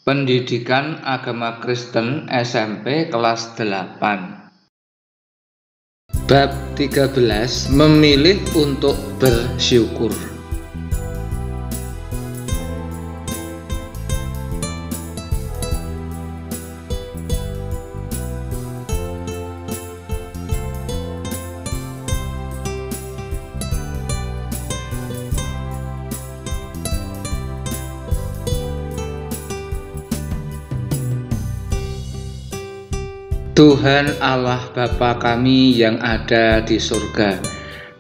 Pendidikan Agama Kristen SMP kelas 8. Bab 13. Memilih untuk bersyukur. Tuhan Allah Bapa kami yang ada di surga,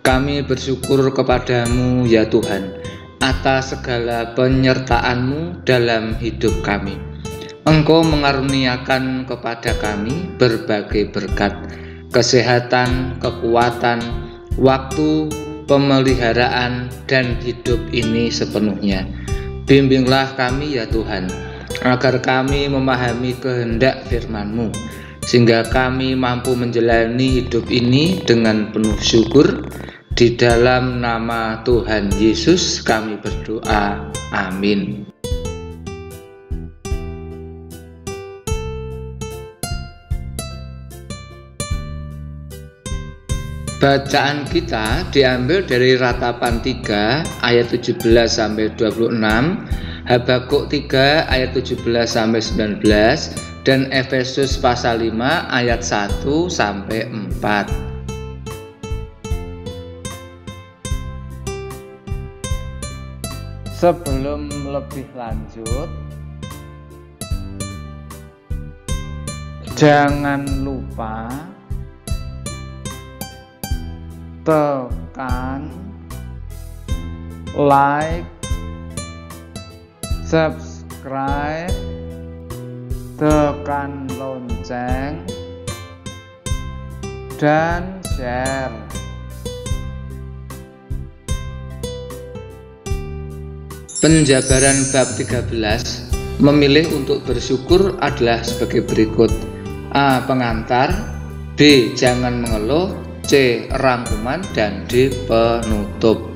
kami bersyukur kepadamu ya Tuhan atas segala penyertaan-Mu dalam hidup kami. Engkau mengaruniakan kepada kami berbagai berkat, kesehatan, kekuatan, waktu, pemeliharaan, dan hidup ini sepenuhnya. Bimbinglah kami ya Tuhan, agar kami memahami kehendak firman-Mu, sehingga kami mampu menjalani hidup ini dengan penuh syukur. Di dalam nama Tuhan Yesus kami berdoa. Amin. Bacaan kita diambil dari Ratapan 3 ayat 17-26, Habakuk 3 ayat 17-19, dan Efesus pasal 5 ayat 1-4. Sebelum lebih lanjut, jangan lupa tekan like, subscribe, tekan lonceng, dan share. Penjabaran bab 13 memilih untuk bersyukur adalah sebagai berikut: A. Pengantar, B. Jangan mengeluh, C. Rangkuman, dan D. Penutup.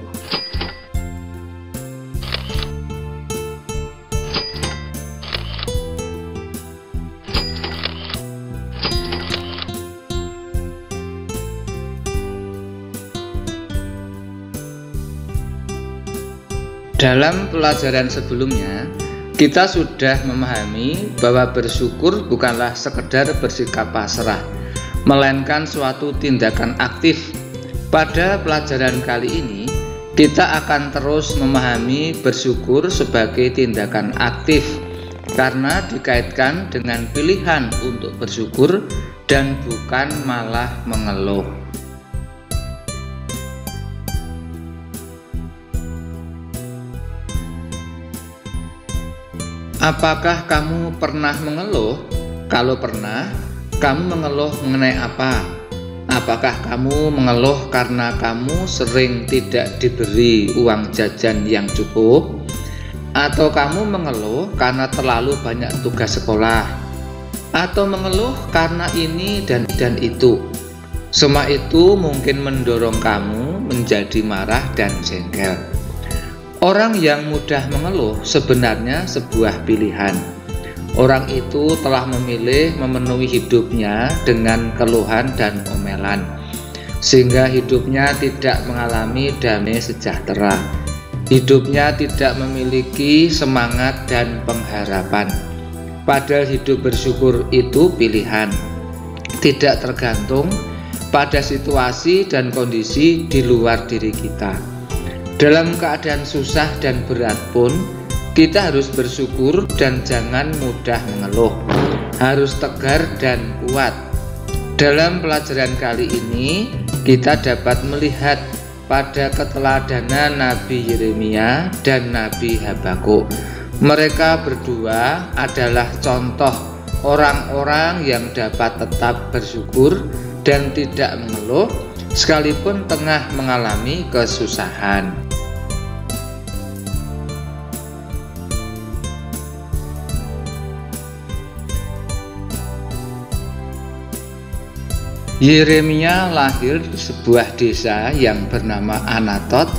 Dalam pelajaran sebelumnya, kita sudah memahami bahwa bersyukur bukanlah sekedar bersikap pasrah, melainkan suatu tindakan aktif. Pada pelajaran kali ini, kita akan terus memahami bersyukur sebagai tindakan aktif, karena dikaitkan dengan pilihan untuk bersyukur dan bukan malah mengeluh. Apakah kamu pernah mengeluh? Kalau pernah, kamu mengeluh mengenai apa? Apakah kamu mengeluh karena kamu sering tidak diberi uang jajan yang cukup? Atau kamu mengeluh karena terlalu banyak tugas sekolah? Atau mengeluh karena ini dan itu? Semua itu mungkin mendorong kamu menjadi marah dan jengkel. Orang yang mudah mengeluh sebenarnya sebuah pilihan. Orang itu telah memilih memenuhi hidupnya dengan keluhan dan omelan, sehingga hidupnya tidak mengalami damai sejahtera. Hidupnya tidak memiliki semangat dan pengharapan. Padahal hidup bersyukur itu pilihan, tidak tergantung pada situasi dan kondisi di luar diri kita. Dalam keadaan susah dan berat pun, kita harus bersyukur dan jangan mudah mengeluh. Harus tegar dan kuat. Dalam pelajaran kali ini, kita dapat melihat pada keteladanan Nabi Yeremia dan Nabi Habakuk. Mereka berdua adalah contoh orang-orang yang dapat tetap bersyukur dan tidak mengeluh sekalipun tengah mengalami kesusahan. Yeremia lahir di sebuah desa yang bernama Anatot,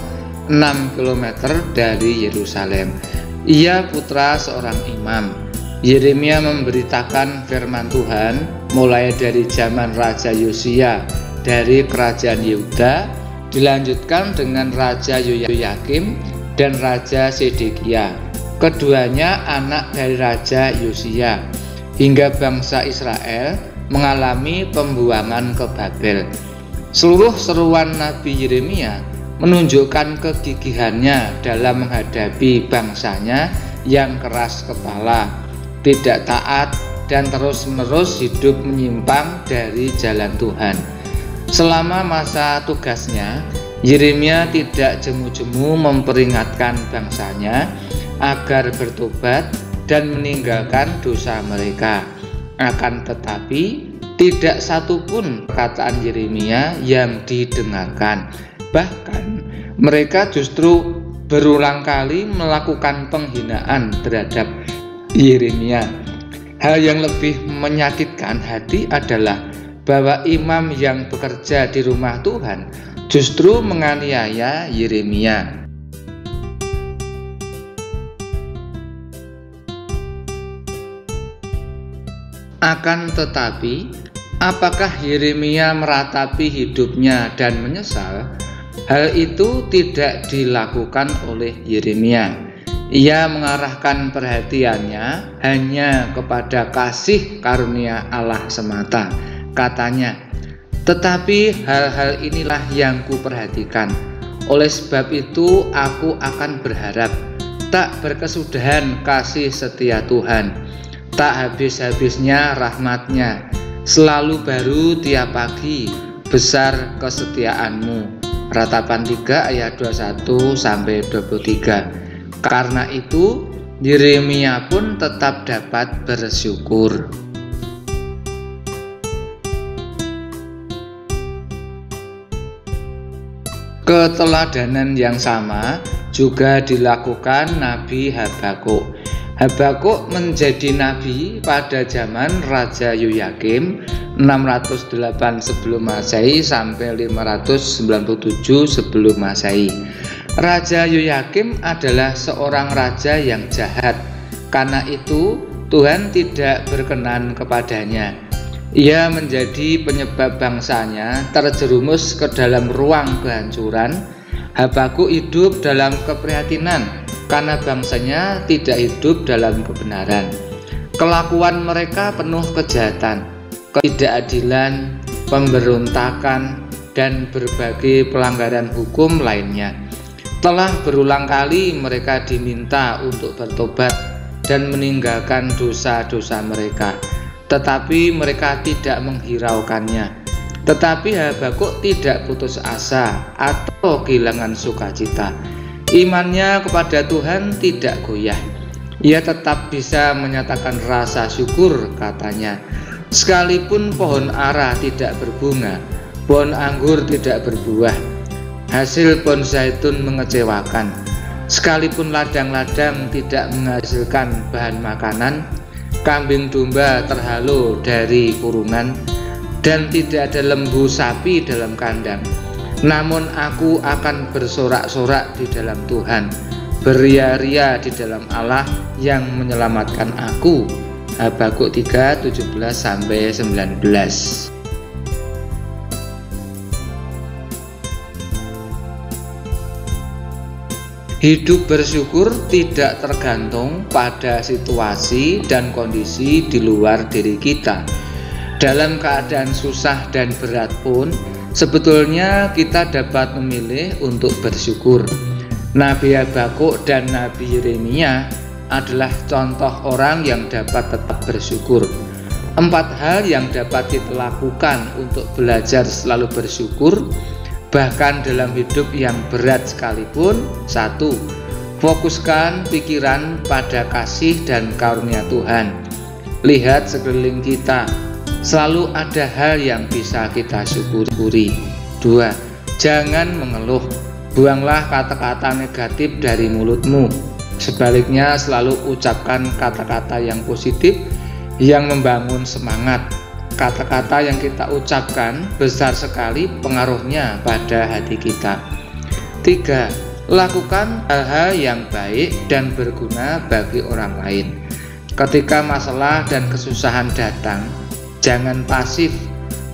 6 km dari Yerusalem. Ia putra seorang imam. Yeremia memberitakan firman Tuhan mulai dari zaman Raja Yosia dari kerajaan Yehuda, dilanjutkan dengan Raja Yoyakim dan Raja Sedekia. Keduanya anak dari Raja Yosia, hingga bangsa Israel mengalami pembuangan ke Babel. Seluruh seruan Nabi Yeremia menunjukkan kegigihannya dalam menghadapi bangsanya yang keras kepala, tidak taat, dan terus-menerus hidup menyimpang dari jalan Tuhan. Selama masa tugasnya, Yeremia tidak jemu-jemu memperingatkan bangsanya agar bertobat dan meninggalkan dosa mereka. Akan tetapi, tidak satupun perkataan Yeremia yang didengarkan. Bahkan, mereka justru berulang kali melakukan penghinaan terhadap Yeremia. Hal yang lebih menyakitkan hati adalah bahwa imam yang bekerja di rumah Tuhan justru menganiaya Yeremia. Akan tetapi, apakah Yeremia meratapi hidupnya dan menyesal? Hal itu tidak dilakukan oleh Yeremia. Ia mengarahkan perhatiannya hanya kepada kasih karunia Allah semata. Katanya, "Tetapi hal-hal inilah yang kuperhatikan. Oleh sebab itu aku akan berharap, tak berkesudahan kasih setia Tuhan, tak habis-habisnya rahmat-Nya, selalu baru tiap pagi, besar kesetiaanmu." Ratapan 3 ayat 21-23. Karena itu, Yeremia pun tetap dapat bersyukur. Keteladanan yang sama juga dilakukan Nabi Habakuk. Habakuk menjadi nabi pada zaman Raja Yoyakim 608 sebelum Masehi sampai 597 sebelum Masehi. Raja Yoyakim adalah seorang raja yang jahat. Karena itu Tuhan tidak berkenan kepadanya. Ia menjadi penyebab bangsanya terjerumus ke dalam ruang kehancuran. Habakuk hidup dalam keprihatinan karena bangsanya tidak hidup dalam kebenaran. Kelakuan mereka penuh kejahatan, ketidakadilan, pemberontakan, dan berbagai pelanggaran hukum lainnya. Telah berulang kali mereka diminta untuk bertobat dan meninggalkan dosa-dosa mereka, tetapi mereka tidak menghiraukannya. Tetapi Habakuk tidak putus asa atau kehilangan sukacita. Imannya kepada Tuhan tidak goyah. Ia tetap bisa menyatakan rasa syukur, katanya. Sekalipun pohon ara tidak berbunga, pohon anggur tidak berbuah, hasil pohon zaitun mengecewakan, sekalipun ladang-ladang tidak menghasilkan bahan makanan, kambing domba terhalau dari kurungan, dan tidak ada lembu sapi dalam kandang. Namun aku akan bersorak-sorak di dalam Tuhan, beria-ria di dalam Allah yang menyelamatkan aku. Habakuk 3, 17-19. Hidup bersyukur tidak tergantung pada situasi dan kondisi di luar diri kita. Dalam keadaan susah dan berat pun, sebetulnya kita dapat memilih untuk bersyukur. Nabi Habakuk dan Nabi Yeremia adalah contoh orang yang dapat tetap bersyukur. 4 hal yang dapat kita lakukan untuk belajar selalu bersyukur, bahkan dalam hidup yang berat sekalipun. 1. Fokuskan pikiran pada kasih dan karunia Tuhan. Lihat sekeliling kita, selalu ada hal yang bisa kita syukuri. 2. Jangan mengeluh. Buanglah kata-kata negatif dari mulutmu. Sebaliknya, selalu ucapkan kata-kata yang positif yang membangun semangat. Kata-kata yang kita ucapkan besar sekali pengaruhnya pada hati kita. 3. Lakukan hal-hal yang baik dan berguna bagi orang lain. Ketika masalah dan kesusahan datang, jangan pasif,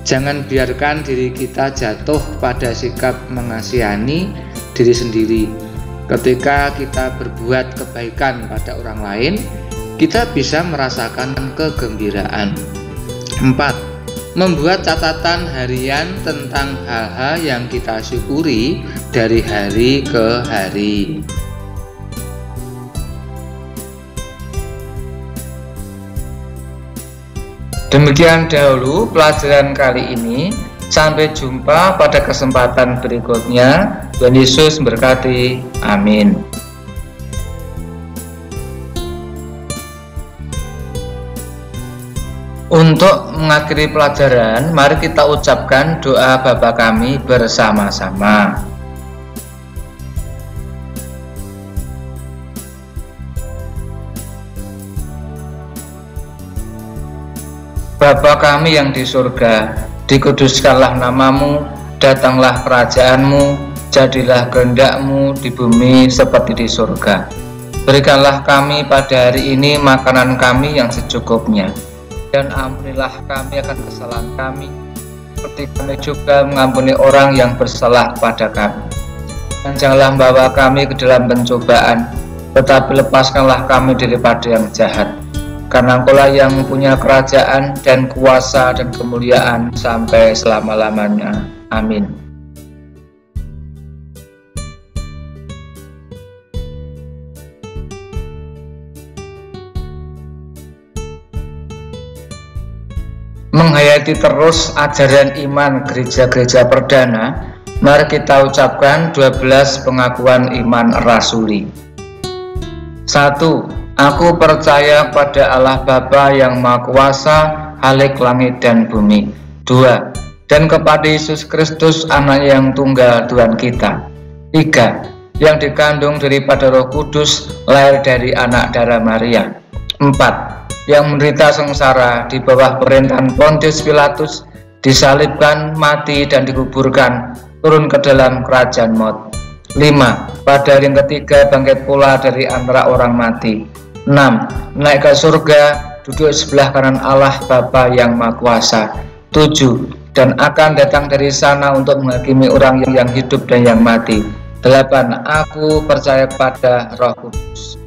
jangan biarkan diri kita jatuh pada sikap mengasihani diri sendiri. Ketika kita berbuat kebaikan pada orang lain, kita bisa merasakan kegembiraan. 4. Membuat catatan harian tentang hal-hal yang kita syukuri dari hari ke hari. Demikian dahulu pelajaran kali ini. Sampai jumpa pada kesempatan berikutnya. Tuhan Yesus memberkati. Amin. Untuk mengakhiri pelajaran, mari kita ucapkan doa Bapa kami bersama-sama. Bapa kami yang di surga, dikuduskanlah namamu, datanglah kerajaanmu, jadilah kehendak-mu di bumi seperti di surga. Berikanlah kami pada hari ini makanan kami yang secukupnya, dan ampunilah kami akan kesalahan kami, seperti kami juga mengampuni orang yang bersalah kepada kami. Dan janganlah membawa kami ke dalam pencobaan, tetapi lepaskanlah kami daripada yang jahat. Karena Engkaulah yang mempunyai kerajaan dan kuasa dan kemuliaan sampai selama-lamanya. Amin. Menghayati terus ajaran iman gereja-gereja perdana, mari kita ucapkan 12 pengakuan iman rasuli. 1. Aku percaya pada Allah Bapa yang Maha Kuasa, Khalik langit dan bumi. 2. Dan kepada Yesus Kristus, Anak yang tunggal Tuhan kita. 3. Yang dikandung daripada Roh Kudus, lahir dari anak darah Maria. 4. Yang menderita sengsara di bawah pemerintahan Pontius Pilatus, disalibkan, mati dan dikuburkan, turun ke dalam kerajaan maut. 5. Pada hari yang ketiga bangkit pula dari antara orang mati. 6. Naik ke surga, duduk sebelah kanan Allah Bapa yang Maha Kuasa. 7. Dan akan datang dari sana untuk menghakimi orang yang hidup dan yang mati. 8. Aku percaya pada Roh Kudus.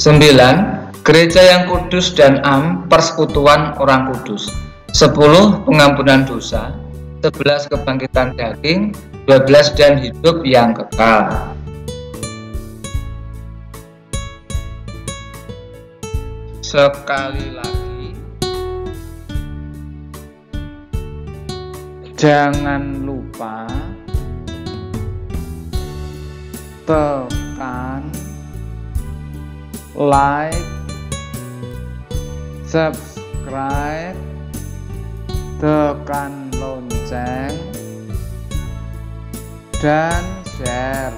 9. Gereja yang kudus dan am, persekutuan orang kudus. 10. Pengampunan dosa. 11. Kebangkitan daging. 12. Dan hidup yang kekal. Sekali lagi, jangan lupa tekan like, subscribe, tekan lonceng, dan share.